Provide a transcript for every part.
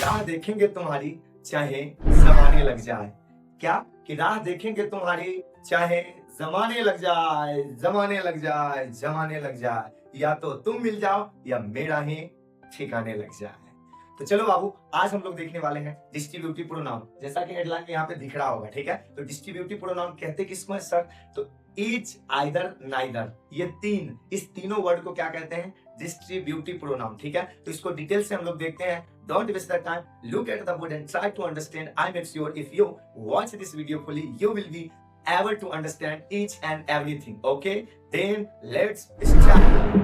राह देखेंगे तुम्हारी चाहे जमाने लग जाए। क्या कि राह देखेंगे तुम्हारी चाहे जमाने लग जाए, जमाने लग जाए, जमाने लग जाए, या तो तुम मिल जाओ या मेरा ही ठिकाने लग जाए। तो चलो बाबू, आज हम लोग देखने वाले हैं डिस्ट्रीब्यूटिव प्रोनाउन। जैसा कि हेडलाइन में यहाँ पे दिख रहा होगा, ठीक है। तो डिस्ट्रीब्यूटिव प्रोनाउन कहते किसको है सर? तो ईच, आइदर, नाइदर, ये इस तीनों वर्ड को क्या कहते हैं? डिस्ट्रीब्यूटिव प्रोनाउन, ठीक है। तो इसको डिटेल से हम लोग देखते हैं। Don't waste the time. Look at the board and try to understand. I make sure if you watch this video fully, you will be able to understand each and everything. Okay? Then let's start.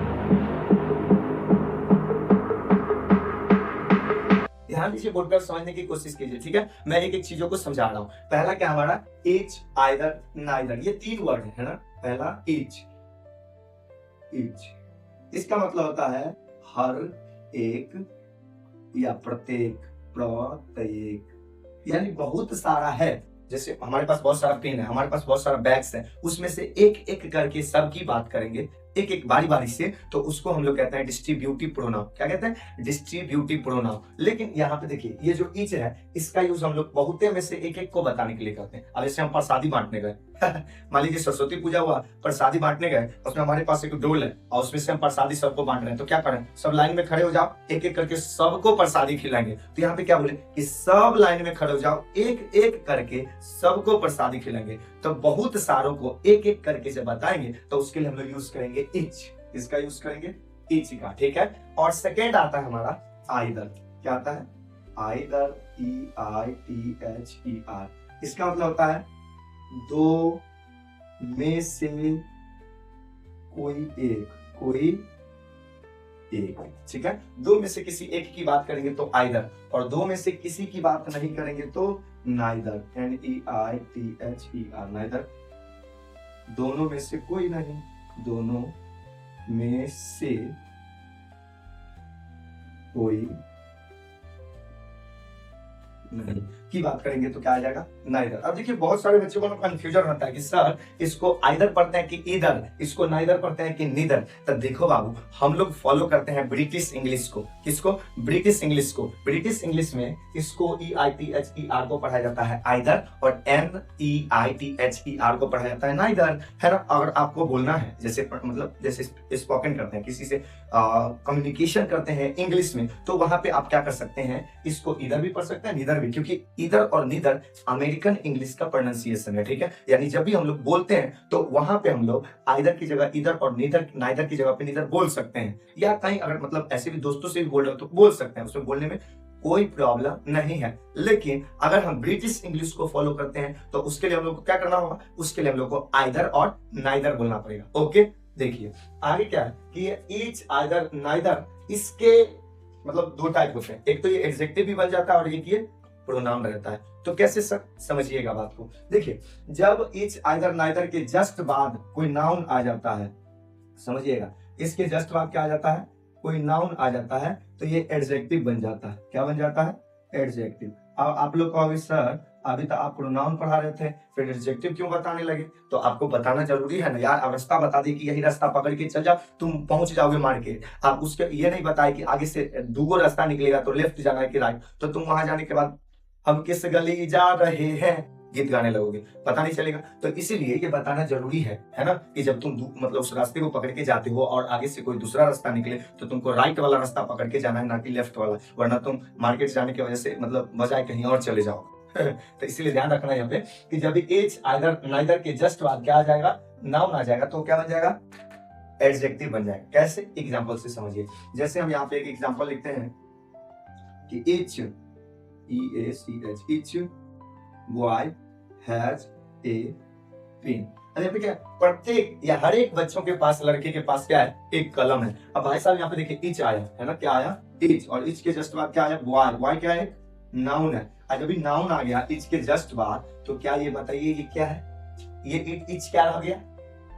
ध्यान दीजिए, board पर समझने की कोशिश कीजिए, ठीक है। मैं एक एक चीजों को समझा रहा हूँ। पहला क्या हमारा? ईच, आइदर, नाइदर, ये तीन वर्ड है ना। पहला ईच, इसका मतलब होता है हर एक या प्रत्येक, प्रत्येक, यानी बहुत सारा है। जैसे हमारे पास बहुत सारा पेन है, हमारे पास बहुत सारा बैग्स है, उसमें से एक एक करके सबकी बात करेंगे, एक एक बारी बारी से, तो उसको हम लोग कहते हैं डिस्ट्रीब्यूटिव प्रोनाउन। क्या कहते हैं? Distributive pronoun. लेकिन यहाँ पे देखिए, ये जो ईच है, इसका यूज हम लोग बहुते में से एक एक को बताने के लिए करते हैं। अब जैसे हम प्रसादी बांटने गए मान लीजिए सरस्वती पूजा हुआ, प्रसादी बांटने गए, उसमें हमारे पास एक डोल है और उसमें से हम प्रसादी सबको बांट रहे हैं। तो क्या करें? सब लाइन में खड़े हो जाओ, एक एक करके सबको प्रसादी खिलाएंगे। तो यहाँ पे क्या बोले कि सब लाइन में खड़े हो जाओ, एक एक करके सबको प्रसादी खिलाएंगे। तो बहुत सारों को एक एक करके जब बताएंगे तो उसके लिए हम लोग यूज करेंगे ईच। इसका यूज करेंगे ईच का, ठीक है। और सेकेंड आता है हमारा आइदर। क्या आता है? Either, EITHER। इसका मतलब होता है दो में से कोई एक, ठीक है। दो में से किसी एक की बात करेंगे तो आइदर, और दो में से किसी की बात नहीं करेंगे तो नाइदर, NEITHER, नाइदर। दोनों में से कोई नहीं, दोनों में से कोई नहीं की बात करेंगे तो क्या आ जाएगा? नाइदर। अब देखिए, बहुत सारे बच्चों को ना कंफ्यूजन होता है कि सर इसको आइदर पढ़ते हैं कि इधर, इसको नाइदर पढ़ते हैं कि नीदर। तो देखो बाबू, हम लोग फॉलो करते हैं ब्रिटिश इंग्लिश को। किसको? ब्रिटिश इंग्लिश को। ब्रिटिश इंग्लिश में इसको EITHER को पढ़ाया जाता है आइदर, और NEITHER को पढ़ाया जाता है नाइदर, है ना। अगर आपको बोलना है, जैसे मतलब जैसे स्पोकन करते हैं, किसी से कम्युनिकेशन करते हैं इंग्लिश में, तो वहां पे आप क्या कर सकते हैं? इसको इधर भी पढ़ सकते हैं, नीदर भी, क्योंकि इधर और नीदर अमेरिकन इंग्लिश का प्रोनाउंसिएशन है, ठीक है। यानी जब भी हम लोग बोलते हैं तो वहां पे हम लोग आइदर की जगह इधर और नाइदर की जगह पे नीदर बोल सकते हैं, या कहीं अगर मतलब ऐसे भी दोस्तों से भी बोल रहे हो तो बोल सकते हैं, उसमें बोलने में कोई प्रॉब्लम नहीं है। लेकिन अगर हम ब्रिटिश इंग्लिश को फॉलो करते हैं तो उसके लिए हम लोग को क्या करना होगा? उसके लिए हम लोग को आइदर और नाइदर बोलना पड़ेगा। ओके, देखिए आगे क्या है कि ये ईच, आइदर, नाइदर, इसके मतलब दो टाइप होते हैं। एक तो ये एडजेक्टिव भी बन जाता है और एक ये प्रोनाउन रहता है। तो कैसे सर? समझिएगा बात को। देखिए, जब ईच, आइदर, नाइदर के जस्ट बाद कोई नाउन आ जाता है, समझिएगा, इसके जस्ट बाद क्या आ जाता है? कोई नाउन आ जाता है, तो ये एडजेक्टिव बन जाता है। क्या बन जाता है? एडजेक्टिव। अब आप लोग कहोगे सर अभी तो आप प्रोनाउन पढ़ा रहे थे, फिर एडजेक्टिव क्यों बताने लगे? तो आपको बताना जरूरी है ना यार। अब रास्ता बता दी कि यही रास्ता पकड़ के चल जाओ, तुम पहुंच जाओगे मार्केट। आप उसके ये नहीं बताए कि आगे से दूगो रास्ता निकलेगा तो लेफ्ट जाना है कि राइट, तो तुम वहां जाने के बाद हम किस गली जा रहे हैं गीत गाने लगोगे, पता नहीं चलेगा। तो इसीलिए ये बताना जरूरी है ना, कि जब तुम मतलब उस रास्ते को पकड़ के जाते हो और आगे से कोई दूसरा रास्ता निकले तो तुमको राइट वाला रास्ता पकड़ के जाना है, ना कि लेफ्ट वाला, वरना तुम मार्केट जाने की वजह से मतलब बजाय कहीं और चले जाओ तो इसीलिए ध्यान रखना यहाँ पे कि जब ईच, आइदर, नाइदर के जस्ट बाद क्या आ जाएगा? नाउन आ जाएगा, तो क्या बन जाएगा? एडजेक्टिव बन जाएगा। कैसे? एग्जाम्पल से समझिए। जैसे हम यहाँ पे एक एग्जाम्पल लिखते हैं कि each, EACH, each boy has a pen. यहाँ पे क्या? प्रत्येक या हर एक बच्चों के पास, लड़के के पास क्या है? एक कलम है। अब भाई साहब यहाँ पे देखिए ईच आया है ना, क्या आया? ईच, और ईच के जस्ट बाद क्या आया? बॉय। बॉय क्या है? नाउन है। जब भी नाउन आ गया ईच के जस्ट बाद, तो क्या ये बताइए ये क्या है? ये ईच क्या रह गया?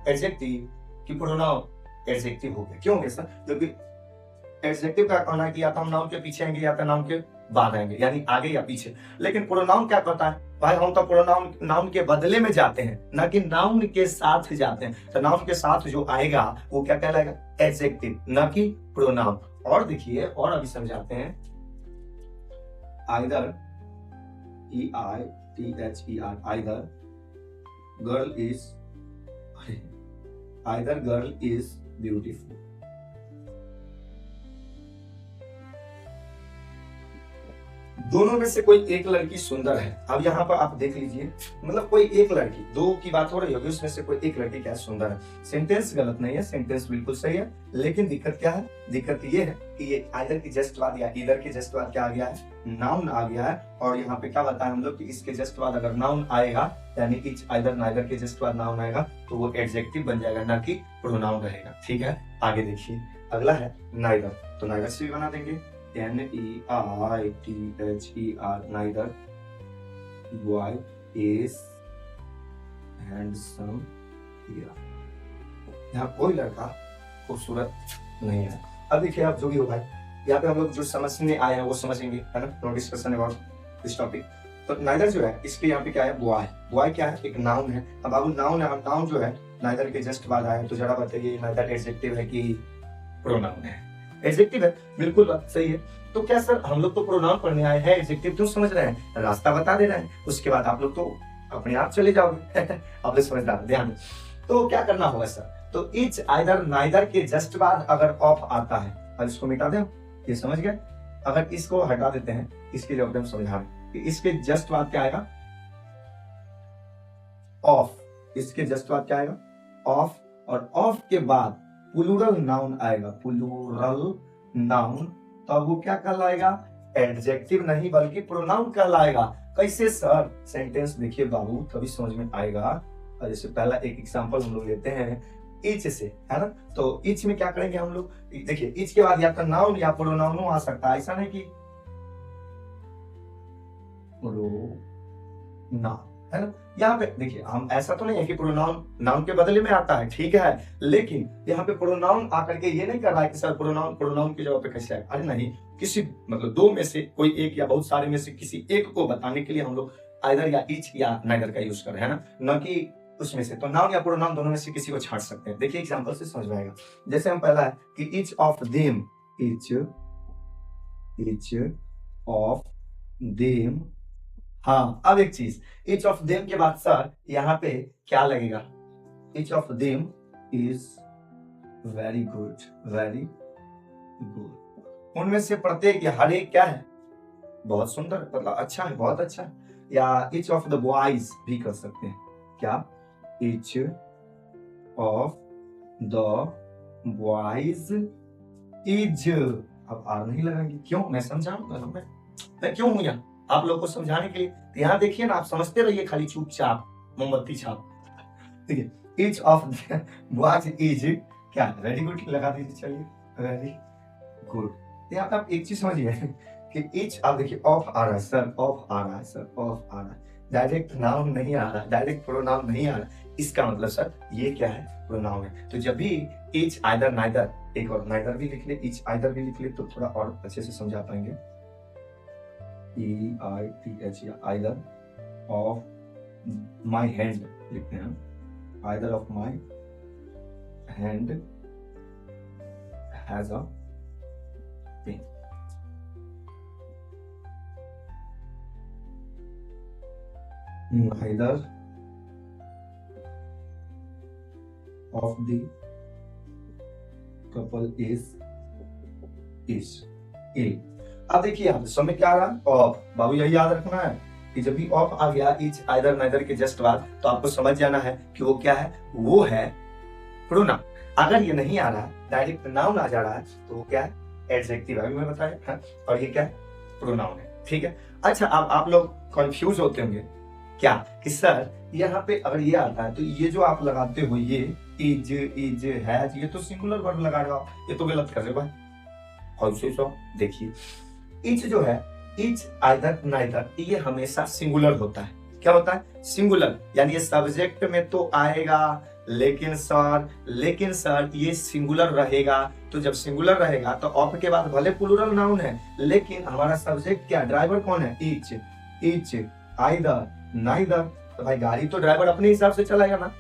एडजेक्टिव कि प्रोनाउन? एडजेक्टिव हो गया। क्यों हो गया सर? क्योंकि एडजेक्टिव का कहना है कि या तो हम नाउन के पीछे आएंगे या तो नाउन के बाद आएंगे, यानी आगे या पीछे। लेकिन प्रोनाउन क्या कहता है? भाई हम तो प्रोनाउन नाउन के बदले में जाते हैं, ना कि नाउन के साथ जाते हैं। तो नाउन के साथ जो आएगा वो क्या कहलाएगा? एडजेक्टिव, ना कि प्रोनाउन। और देखिए, और अभी समझाते हैं either EITHER either girl is beautiful. दोनों में से कोई एक लड़की सुंदर है। अब यहाँ पर आप देख लीजिए, मतलब कोई एक लड़की, दो की बात हो रही होगी, उसमें से कोई एक लड़की क्या सुंदर है। सेंटेंस गलत नहीं है, सेंटेंस बिल्कुल सही है, लेकिन दिक्कत क्या है? दिक्कत ये है कि ये आइदर के जस्ट बाद या इधर के जस्ट बाद क्या आ गया है? नाउन आ गया है। और यहाँ पे क्या बताया हम लोग कि इसके जस्ट बाद अगर नाउन आएगा, यानी इच आइदर नाइदर के जस्ट बाद नाउन आएगा, तो वो एडजेक्टिव बन जाएगा, ना कि प्रोनाउन रहेगा। ठीक है, आगे देखिए, अगला है नाइदर। तो नाइदर से भी बना देंगे NEITHER, neither boy is handsome here। यहाँ कोई लड़का खूबसूरत नहीं है। अब देखिए, आप जो भी हो भाई, यहाँ पे हम लोग जो समझने आए हैं वो समझेंगे, है ना? No discussion about this topic. तो नाइदर जो है, इसके यहाँ पे क्या है? बॉय। बॉय क्या है? एक नाउन है। अब बाबू नाउन है, नाउन जो है नाइदर के जस्ट बाद आया, तो जरा बताइए नाइदर एडजेक्टिव है कि प्रोनाउन है? एडजेक्टिव है, बिल्कुल बात सही है। तो क्या सर, हम लोग तो प्रोनाउन पढ़ने आए हैं, एडजेक्टिव क्यों समझ रहे हैं? रास्ता बता दे रहे हैं, उसके बाद आप लोग तो अपने आप चले जाओगे। आप लोग समझदार, ध्यान। तो क्या करना होगा सर? तो इच आइदर नाइदर के जस्ट बाद अगर ऑफ आता है, अब इसको मिटा दें, ये समझ गए? अगर इसको हटा देते हैं, इसके लिए हम समझा रहे कि इसके जस्ट बाद क्या आएगा? ऑफ। इसके जस्ट बाद क्या आएगा? ऑफ। और ऑफ के बाद प्लूरल नाउन आएगा, प्लूरल नाउन, तो अब वो क्या कहलाएगा? एडजेक्टिव नहीं बल्कि प्रोनाउन कहलाएगा। कैसे सर? सेंटेंस देखिए बाबू, तभी समझ में आएगा। और जैसे पहला एक एग्जांपल हम लोग लेते हैं इच से, है ना? तो इच में क्या करेंगे हम लोग? देखिए, इच के बाद या तो नाउन या प्रोनाउन आ सकता है, ऐसा नहीं कि प्रोनाउन, है ना? यहाँ पे देखिए, हम ऐसा तो नहीं है कि प्रोनाउन नाउन के बदले में आता है, ठीक है, लेकिन यहाँ पे प्रोनाउन आकर के ये नहीं कर रहा है कि सर प्रोनाउन की जगह पे कैसे आएगा। अरे नहीं, किसी मतलब दो में से कोई एक या बहुत सारे में से किसी एक को बताने के लिए हम लोग आइदर या इच या नाइदर का यूज कर रहे हैं ना, न कि उसमें से। तो नाउन या प्रोनाउन दोनों में से किसी को छाट सकते हैं। देखिए एग्जांपल से समझ में आएगा। जैसे हम पहला है कि each of them, each of them. हाँ, अब एक चीज, each of them के बाद सर यहाँ पे क्या लगेगा? each of them is very good, very good। उनमें से प्रत्येक या हर एक क्या है? बहुत सुंदर, मतलब अच्छा है, बहुत अच्छा है। या each of the boys भी कर सकते हैं। क्या? each of the boys is। अब आर नहीं लगाएंगे, क्यों? मैं समझाऊंगा, मैं क्यों हूं यहाँ आप लोग को समझाने के लिए। यहाँ देखिए ना, आप समझते रहिए खाली चुपचाप, मोमबत्ती छाप। ठीक है, ईच ऑफ बॉयज इज क्या? वेरी गुड लगा दीजिए, चलिए, वेरी गुड। यहाँ पे आप एक चीज समझिए कि ईच, आप देखिए ऑफ आ रहा है सर, ऑफ आ रहा है सर, ऑफ आ रहा है, डायरेक्ट नाउन नहीं आ रहा, डायरेक्ट प्रोनाउन नहीं आ रहा। इसका मतलब सर ये क्या है? प्रोनाउन है। तो जब भी ईच आइदर नाइदर, एक और नाइदर भी लिख ले, ईच आइदर भी लिख ले, तो थोड़ा और अच्छे से समझा पाएंगे। EITH या either of my hand लिखते हैं, either of my hand has a pen। Neither of the couple is ill। अब देखिए यहाँ समय क्या आ रहा है? ऑफ। बाबू यही याद रखना है कि जब भी ऑफ आ गया इच आइदर नाइदर के जस्ट बाद, तो आपको समझ जाना है कि वो क्या है? वो है प्रोनाउन। अगर ये नहीं आ रहा है, डायरेक्ट नाउन आ जा रहा है, तो वो क्या है? एडजेक्टिव है, मैं बताया। और ये क्या है? प्रोनाउन है। ठीक है, अच्छा, अब आप लोग कंफ्यूज होते होंगे क्या कि सर यहाँ पे अगर ये आता है तो ये जो आप लगाते हो, ये इज हैज, ये तो सिंगुलर वर्ब लगा रहे हो आप, ये तो गलत कर रहे हो भाई। और देखिए, इच जो है, इच आइदर नाइदर, ये हमेशा सिंगुलर होता है। क्या होता है? सिंगुलर, यानी ये सब्जेक्ट में तो आएगा, लेकिन सर ये सिंगुलर रहेगा। तो जब सिंगुलर रहेगा तो ऑफ के बाद भले प्लूरल नाउन है, लेकिन हमारा सब्जेक्ट क्या? ड्राइवर कौन है? Etch either neither. तो भाई गाड़ी तो ड्राइवर अपने हिसाब से चलाएगा ना,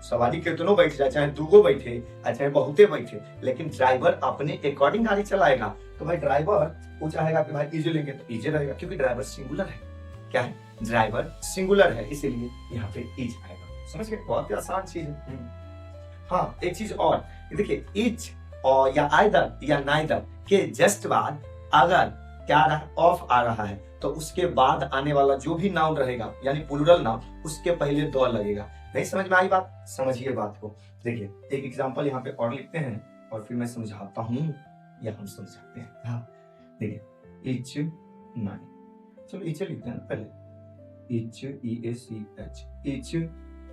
सवारी कितनों बैठ जाए, चाहे दूगो बैठे चाहे बहुते बैठे, लेकिन ड्राइवर अपने अकॉर्डिंग गाड़ी चलाएगा। तो भाई ड्राइवर वो चाहेगा कि भाई इज लेंगे तो इज रहेगा, क्योंकि ड्राइवर सिंगुलर है। क्या है? ड्राइवर सिंगुलर है, इसीलिए यहाँ पे इज आएगा। समझ गए? बहुत ही आसान चीज है। हाँ, एक चीज और, देखिए इज और या आइदर या नाइदर के जस्ट बाद अगर क्या आ रहा है? ऑफ आ रहा है, तो उसके बाद आने वाला जो भी नाउन रहेगा यानी प्लूरल नाउन, उसके पहले द लगेगा। नहीं समझ में आई बात? समझिए बात को। देखिए एक एग्जांपल यहाँ पे और लिखते हैं और फिर मैं समझाता हूँ या हम समझाते हैं। हाँ देखिए, इच नाइन, चलो इच लिखते हैं ना पहले, each EACH, each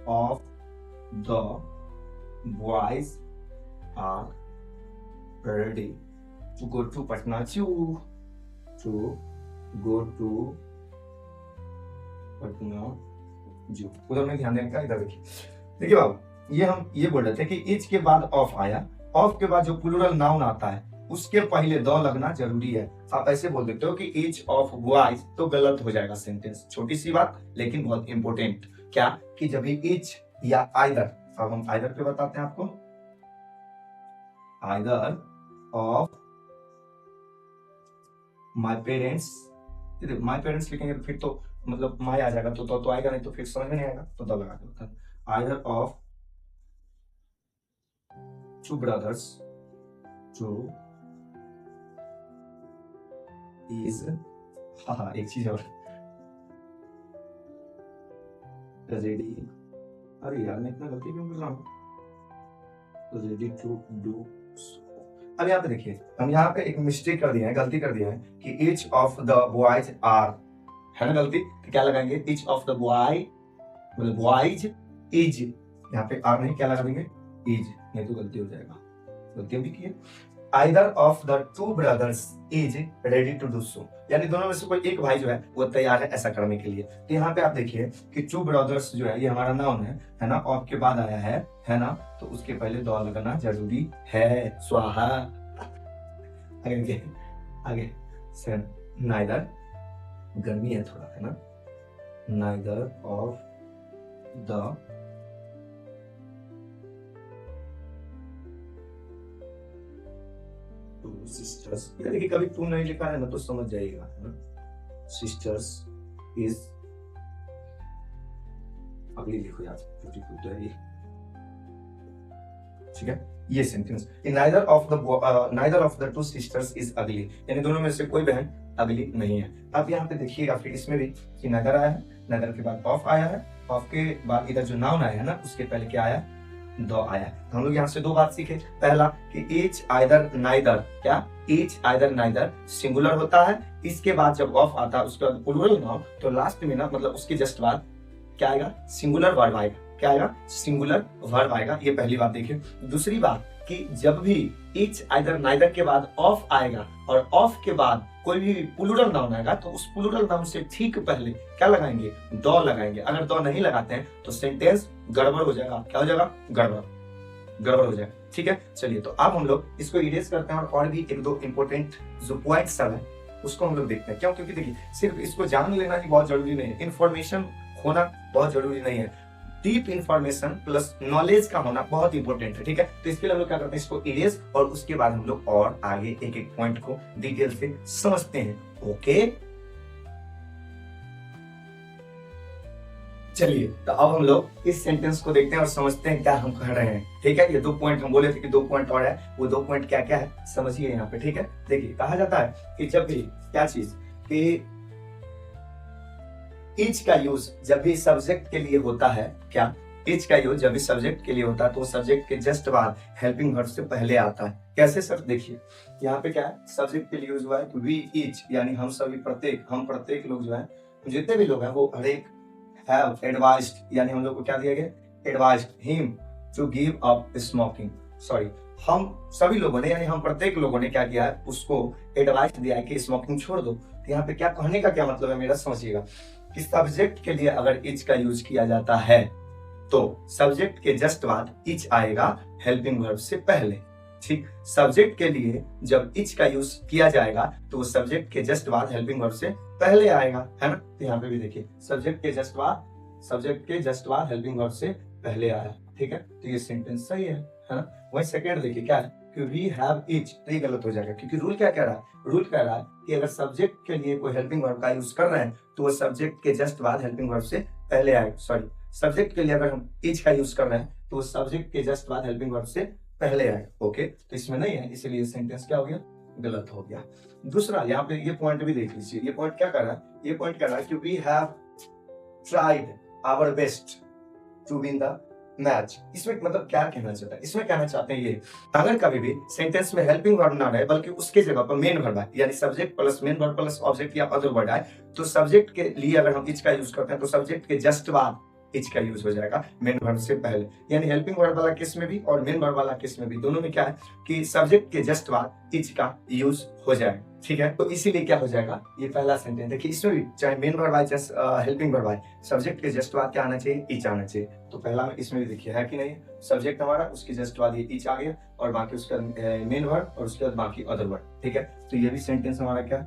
of the boys are ready to go to Patna to go to Patna zoo. उधर में ध्यान देने का, इधर देखिए बाबू, ये हम ये बोल रहे थे कि इच के बाद ऑफ आया, ऑफ के बाद जो प्लूरल नाउन आता है उसके पहले द लगना जरूरी है। आप ऐसे बोल देते हो कि इच ऑफ बॉयज, तो गलत हो जाएगा सेंटेंस। छोटी सी बात लेकिन बहुत इंपॉर्टेंट, क्या कि जब इच या आइदर, अब हम आइदर पे बताते हैं आपको, either of my parents, my parents लिखेंगे तो फिर तो मतलब माय आ जाएगा, तो आएगा नहीं, तो फिर समझ में नहीं आएगा, तो द लगा के बता। Either of two brothers two is, हाँ एक चीज और, रेडी, अरे यार मैं इतना गलती क्यों कर रहा हूँ, रेडी टू डू। अब यहाँ पे देखिए, हम यहाँ पे एक मिस्टेक कर दिया है, गलती कर दिया है कि each of the boys are, है ना गलती, तो क्या लगाएंगे? each of the boy मतलब boys is, यहाँ पे आर नहीं, क्या लगा देंगे? is, नहीं तो गलती हो जाएगा, गलती भी की है। Either of the two brothers is ready to do so, यानी दोनों में से कोई एक भाई जो है वो तैयार है ऐसा करने के लिए। तो यहाँ पे आप देखिए कि टू ब्रदर्स जो है ये हमारा नाउन है ना, ऑफ के बाद आया है ना, तो उसके पहले द लगाना जरूरी है। स्वाहा। आगे सर, नाइदर, गर्मी है थोड़ा, है ना, नाइदर ऑफ द सिस्टर्स, देखिए कभी टू नहीं लिखा है ना तो समझ जाइएगा, है ना, सिस्टर्स इज, अगली लिखो यार, ब्यूटीफुल तो है ये, ठीक है। ये sentence, neither of the two sisters is अगली, यानी दोनों में से कोई बहन अगली नहीं है। अब यहाँ पे देखिएगा फिर इसमें भी कि नाइदर आया है, नाइदर के बाद ऑफ आया है, ऑफ के बाद इधर जो नाउन आया है ना उसके पहले क्या आया? द आया। तो हम लोग यहाँ से दो बात सीखे। पहला कि ईच आइदर नाइदर, क्या ईच आइदर नाइदर सिंगुलर होता है, इसके बाद जब ऑफ आता है उसके बाद प्लूरल नाउन, तो लास्ट में ना मतलब उसके जस्ट बाद क्या आएगा? सिंगुलर वर्ब आएगा। क्या आएगा? सिंगुलर वर्ब आएगा। ये पहली बात देखिए। दूसरी बात कि जब भी ईच आइदर नाइदर के बाद ऑफ आएगा और ऑफ के बाद कोई भी प्लूरल नाउन आएगा तो उस प्लूरल नाउन से ठीक पहले क्या लगाएंगे? द लगाएंगे। अगर द नहीं लगाते हैं तो सेंटेंस गड़बड़ हो जाएगा। क्या हो जाएगा? गड़बड़ हो जाएगा। ठीक है, चलिए तो अब हम लोग इसको इरेज करते हैं और भी एक दो इंपोर्टेंट जो पॉइंट्स सब है उसको हम लोग देखते हैं। क्यों? क्योंकि देखिए सिर्फ इसको जान लेना ही बहुत जरूरी नहीं है, इन्फॉर्मेशन होना बहुत जरूरी नहीं है, डीप इंफॉर्मेशन प्लस नॉलेज का होना बहुत इंपॉर्टेंट है। ठीक है, तो इसके लिए हम लोग क्या करते हैं, इसको इरेज और उसके बाद हम लोग और आगे एक एक पॉइंट को डिटेल से समझते हैं। ओके, चलिए तो अब हम लोग इस सेंटेंस को देखते हैं और समझते हैं क्या हम कह रहे हैं। ठीक है, ये दो पॉइंट हम बोले थे कि दो पॉइंट और है, वो दो पॉइंट क्या क्या है समझिए यहाँ पे। ठीक है, देखिए कहा जाता है कि जब भी क्या चीज कि इच का यूज जब भी सब्जेक्ट के लिए होता है, क्या इच का यूज जब भी सब्जेक्ट के लिए होता है तो सब्जेक्ट के जस्ट बाद हेल्पिंग वर्ब से पहले आता है। कैसे सर? देखिए यहाँ पे क्या है, सब्जेक्ट के लिए यूज हुआ है वी इच, यानी हम सभी हम प्रत्येक लोग जो है, जितने भी लोग हैं वो हर एक हैव एडवाइज्ड, यानी हम लोग को क्या दिया गया? Advised him to give up smoking. Sorry, हम सभी लोगों ने यानी हम प्रत्येक लोगों ने क्या किया है, उसको एडवाइस दिया है कि स्मोकिंग छोड़ दो। तो यहाँ पे क्या कहने का क्या मतलब है मेरा, समझिएगा कि सब्जेक्ट के लिए अगर इच का यूज किया जाता है तो सब्जेक्ट के जस्ट बाद इच आएगा हेल्पिंग वर्ब से पहले। ठीक, सब्जेक्ट के लिए जब इच का यूज किया जाएगा तो वो सब्जेक्ट के जस्ट बाद हेल्पिंग वर्ब से पहले आएगा, है ना। तो यहाँ पे भी देखिए सब्जेक्ट के जस्ट बाद हेल्पिंग वर्ब से पहले आया। ठीक है, तो ये सेंटेंस सही है ना। वही सेकेंड देखिए क्या है, कि वी हैव ईच, तो ये गलत हो जाएगा, क्योंकि रूल क्या कह रहा है, रूल कह रहा है कि अगर सब्जेक्ट के लिए कोई हेल्पिंग वर्ब का यूज कर रहे हैं तो वो सब्जेक्ट के जस्ट बाद हेल्पिंग वर्ब से पहले आएगा। सॉरी, सब्जेक्ट के लिए अगर हम ईच का यूज कर रहे हैं तो वो सब्जेक्ट के जस्ट बाद हेल्पिंग वर्ब से पहले आएगा। ओके, तो इसमें नहीं है, इसीलिए सेंटेंस क्या हो गया, गलत हो गया। दूसरा, यहाँ पे ये पॉइंट भी देख लीजिए, ये पॉइंट क्या कर रहा है, ये पॉइंट कह रहा है कि we have tried our best to win the match. इसमें मतलब क्या कहना चाहता है, इसमें कहना चाहते हैं ये, अगर कभी भी सेंटेंस में हेल्पिंग वर्ब ना रहे बल्कि उसके जगह पर मेन वर्ब आए, यानी subject plus main verb plus object या अदर वर्ड आए, तो सब्जेक्ट के लिए अगर हम इच का यूज करते हैं तो सब्जेक्ट के जस्ट बाद इच का यूज हो जाएगा मेन वर्ब से पहले। यानी हेल्पिंग वर्ब वाला केस में भी और मेन वर्ब वाला केस में भी, दोनों में क्या है कि सब्जेक्ट के जस्ट बाद इच का यूज हो जाएगा। ठीक है, तो इसीलिए क्या हो जाएगा, ये पहला सेंटेंस देखिए, इसमें भी चाहे मेन वर्ब आए चाहे हेल्पिंग वर्ब आए, सब्जेक्ट के जस्ट बाद क्या आना चाहिए, इच आना चाहिए। तो पहला में इसमें भी देखिए है कि नहीं, सब्जेक्ट हमारा, उसके जस्ट बाद ये इच आ गया और बाकी उसका मेन वर्ब और उसके बाद बाकी अदर वर्ड। ठीक है, तो ये भी सेंटेंस हमारा क्या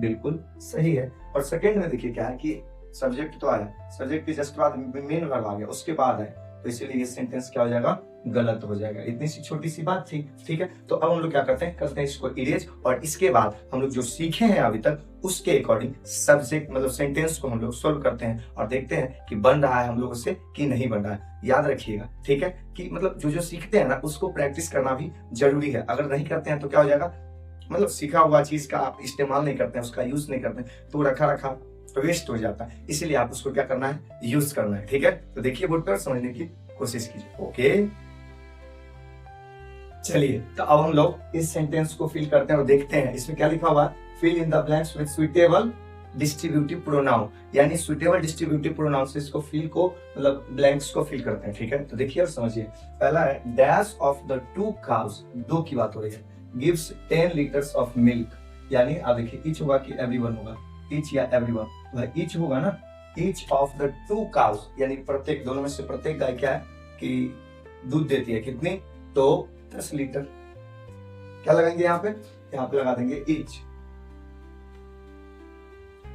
बिल्कुल सही है। और सेकेंड में देखिए क्या है कि सब्जेक्ट तो आया, सब्जेक्ट के जस्ट बाद मेन वर्ब आ गया, उसके बाद है, तो इसीलिए ये सेंटेंस क्या हो जाएगा, गलत हो जाएगा। इतनी सी छोटी सी बात थी। ठीक है, तो अब हम लोग क्या करते हैं इसको इरेज, और इसके बाद हम लोग जो सीखे हैं अभी तक उसके अकॉर्डिंग सब्जेक्ट मतलब सेंटेंस को हम लोग सोल्व करते हैं और देखते हैं कि बन रहा है हम लोगों से कि नहीं बन रहा है। याद रखिएगा, ठीक है, कि मतलब जो जो सीखते हैं ना उसको प्रैक्टिस करना भी जरूरी है। अगर नहीं करते हैं तो क्या हो जाएगा, मतलब सीखा हुआ चीज का आप इस्तेमाल नहीं करते हैं, उसका यूज नहीं करते हैं, तो रखा रखा वेस्ट हो जाता है। इसीलिए आप उसको क्या करना है, यूज करना है। ठीक है, तो देखिए बोर्ड पर समझने की कोशिश कीजिए। ओके, चलिए तो अब हम लोग इस सेंटेंस को फिल करते हैं और देखते हैं इसमें क्या लिखा हुआ है, fill in the blanks with suitable distributive pronoun, यानी सुइटेबल डिस्ट्रीब्यूटिव प्रोनाउन से इसको फिल को मतलब ब्लैंक्स को फिल करते हैं। ठीक है, तो देखिए और समझिए, पहला है dash of the two cows, दो की बात हो रही है, गिव्स 10 लीटर्स ऑफ मिल्क, यानी आप देखिए ईच होगा कि एवरीवन होगा, ईच या एवरीवन, तो ईच होगा ना, each of the two cows, यानी प्रत्येक, दोनों में से प्रत्येक गाय क्या है कि दूध देती है, कितनी, तो 10 लीटर। क्या लगाएंगे यहाँ पे लगा देंगे ईच,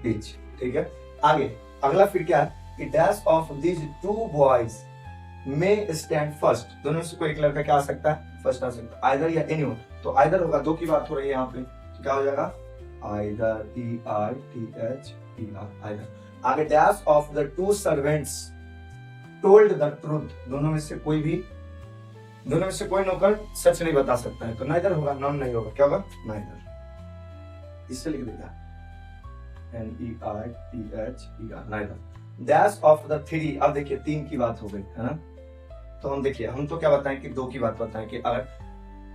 ईच। ठीक है, आगे अगला फिर क्या है कि dash of this two boys में स्टैंड फर्स्ट, दोनों में से कोई एक लड़का क्या आ सकता है, फर्स्ट आ सकता है, आइदर या एनीवन, तो आइदर होगा, दो की बात हो रही है यहाँ पे, तो क्या हो जाएगा आइदर, EITHER, आइदर। आगे dash of the two servants told the truth, दोनों में से कोई नौकर सच नहीं बता सकता है, तो नाइदर होगा, नॉन नहीं होगा, क्या होगा, नाइदर। इससे लिख देगा NEITHER, neither. Dash of the three, अब देखिए तीन की बात हो गई है ना, तो हम देखिए, हम तो क्या बताएं कि दो की बात बताएं कि अगर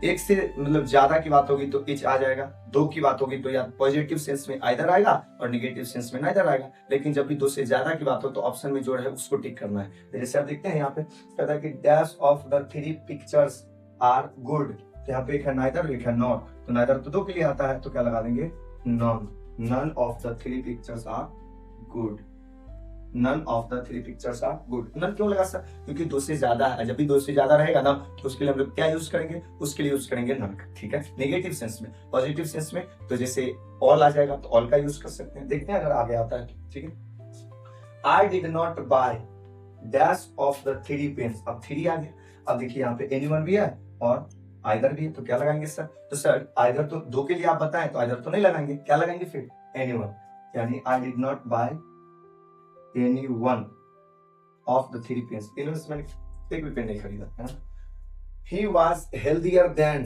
एक से मतलब ज्यादा की बात होगी तो इच आ जाएगा, दो की बात होगी तो या पॉजिटिव सेंस में आइदर आएगा और नेगेटिव सेंस में नाइदर आएगा। लेकिन जब भी दो से ज्यादा की बात हो तो ऑप्शन में जो है उसको टिक करना है। जैसे आप देखते हैं यहाँ पे कहता है कि dash of the three pictures are good, तो यहाँ पे एक है नाइदर, एक है नॉट, तो नाइदर तो दो के लिए आता है, तो क्या लगा देंगे, none. None of the three pictures are good, none of the three pictures are good. None क्यों लगा सर, क्योंकि दो से ज्यादा है, जब भी दो से ज्यादा रहेगा ना तो उसके लिए हम लोग क्या यूज करेंगे, उसके लिए यूज करेंगे नन। ठीक है, नेगेटिव सेंस में, पॉजिटिव सेंस में तो जैसे ऑल आ जाएगा तो ऑल का यूज कर सकते हैं, देखते हैं अगर आगे आता है। ठीक है, I did not buy dash of the three pens, अब थ्री आ गया, अब देखिए यहाँ पे एनीवन भी है और आइदर भी है, तो क्या लगाएंगे सर, तो सर आइदर तो दो के लिए आप बताएं तो आइदर तो नहीं लगाएंगे, क्या लगाएंगे फिर, एनीवन, यानी I did not buy any one of the three pens, इन्होंने मैंने एक भी पेन नहीं खरीदा है ना। He was healthier than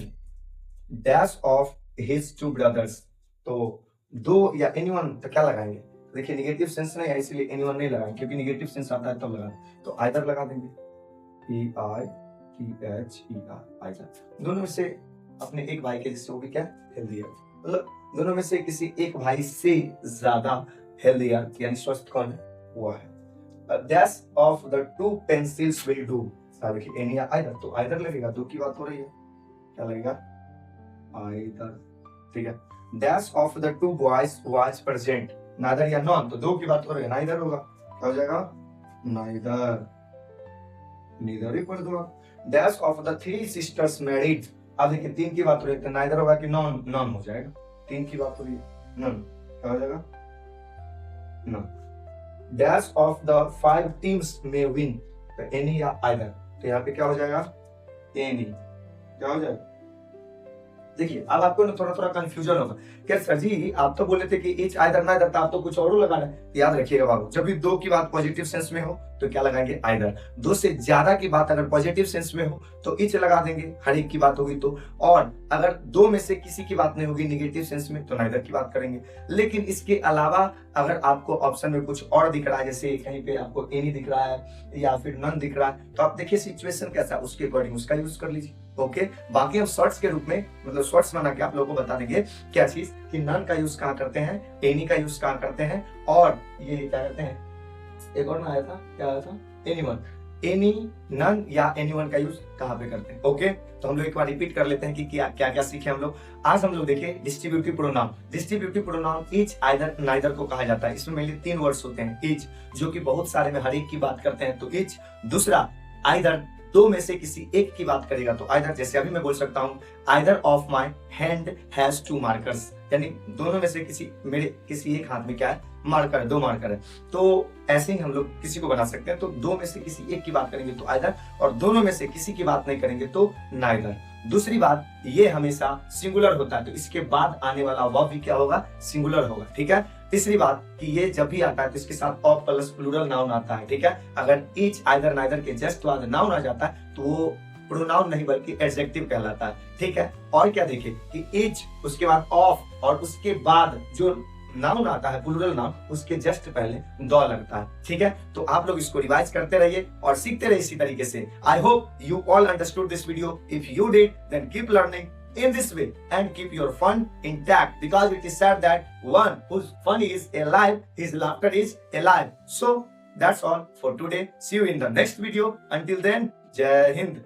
dash of his two brothers, तो दो या एनीवन तो क्या लगाएंगे, देखिए निगेटिव सेंस नहीं है इसलिए एनीवन नहीं लगाएंगे, क्योंकि निगेटिव सेंस आता है तब लगा, तो आइदर लगा देंगे, EITHER, आइदर। दोनों में से अपने एक भाई के जिससे वो भी क्या हेल्दियर, मतलब दोनों में से किसी एक भाई से ज्यादा हेल्दियर यानी स्वस्थ कौन है, वो है। Dash of the two pencils will do, देखिए एनी या आइदर, तो आइदर लगेगा, दो की बात हो रही है, क्या लगेगा, आइदर। ठीक है, dash of the two boys was present, neither या नॉन, तो दो की बात हो रही है, नाइदर होगा, क्या हो जाएगा, नाइदर, नीदर ही पढ़ दो आप। Dash of the three sisters married, अब देखिए तीन की बात हो रही है तो नाइदर होगा कि नॉन, नॉन हो जाएगा, तीन की बात हो रही है, नॉन, क्या हो जाएगा, non. Dash of the five teams में विन, तो एनी या आइदर, तो यहाँ पे क्या हो जाएगा, एनी, क्या हो जाएगा, देखिए अब आपको ना थोड़ा थोड़ा कंफ्यूजन होगा, क्या सर जी आप तो बोले थे कि इच आइदर ना इधर, आप तो कुछ और लगा रहे हैं। याद रखिएगा बाबू, जब भी दो की बात पॉजिटिव सेंस में हो तो क्या लगाएंगे, आइदर। दो से ज्यादा की बात अगर पॉजिटिव सेंस में हो तो इच लगा देंगे, हर एक की बात होगी तो। और अगर दो में से किसी की बात नहीं होगी निगेटिव सेंस में तो नाइदर की बात करेंगे। लेकिन इसके अलावा अगर आपको ऑप्शन में कुछ और दिख रहा है, जैसे कहीं पे आपको एनी दिख रहा है या फिर नन दिख रहा है, तो आप देखिए सिचुएशन कैसा है उसके अकॉर्डिंग उसका यूज कर लीजिए। ओके, बाकी हम शॉर्ट्स के रूप में मतलब शॉर्ट्स बना के आप लोगों को बता देंगे क्या चीज कि नन का यूज कहाँ करते हैं, एनी का यूज कहाँ करते हैं, और ये क्या कहते हैं, एक और ना आया था, क्या आया था, एनीवन। एनी, नन या एनीवन का यूज कहाँ पे करते हैं। ओके, तो हम लोग एक बार रिपीट कर लेते हैं कि क्या क्या क्या सीखे हम लोग। आज हम लोग देखें distributive pronoun. Distributive pronoun each, either, neither को कहा जाता है। इसमें मेनली 3 वर्ड्स होते हैं। ईच जो कि बहुत सारे में हर एक की बात करते हैं तो ईच। दूसरा आइदर, दो में से किसी एक की बात करेगा तो आइदर। जैसे अभी मैं बोल सकता हूँ either of my hand has 2 markers, यानी दोनों में से किसी, मेरे किसी एक हाथ में क्या है, मार्कर है, 2 मार्कर है। तो ऐसे ही हम लोग किसी को बना सकते हैं। तो दो में से किसी एक की बात करेंगे तो आइदर, और दोनों में से किसी की बात नहीं करेंगे तो नाइदर। दूसरी बात, ये हमेशा सिंगुलर होता है तो इसके बाद आने वाला वर्ब भी क्या होगा, सिंगुलर होगा। ठीक है। तीसरी बात कि ये जब भी आता है तो इसके साथ ऑफ प्लस प्लूरल नाउन आता है। ठीक है। अगर ईच, आइदर, नाइदर के जस्ट बाद नाउन आ जाता है तो वो प्रोनाउन नहीं बल्कि एडजेक्टिव कहलाता है। ठीक है। और क्या देखिए कि ईच, उसके बाद ऑफ, और उसके बाद जो नाउन आता है प्लूरल नाउन, उसके जस्ट पहले द लगता है। ठीक है। तो आप लोग इसको रिवाइज करते रहिए और सीखते रहिए इसी तरीके से। I hope you all understood this video. If you did then keep learning in this way and keep your fun intact, because it is said that one whose fun is alive, his laughter is alive. So that's all for today. See you in the next video. Until then, Jai Hind.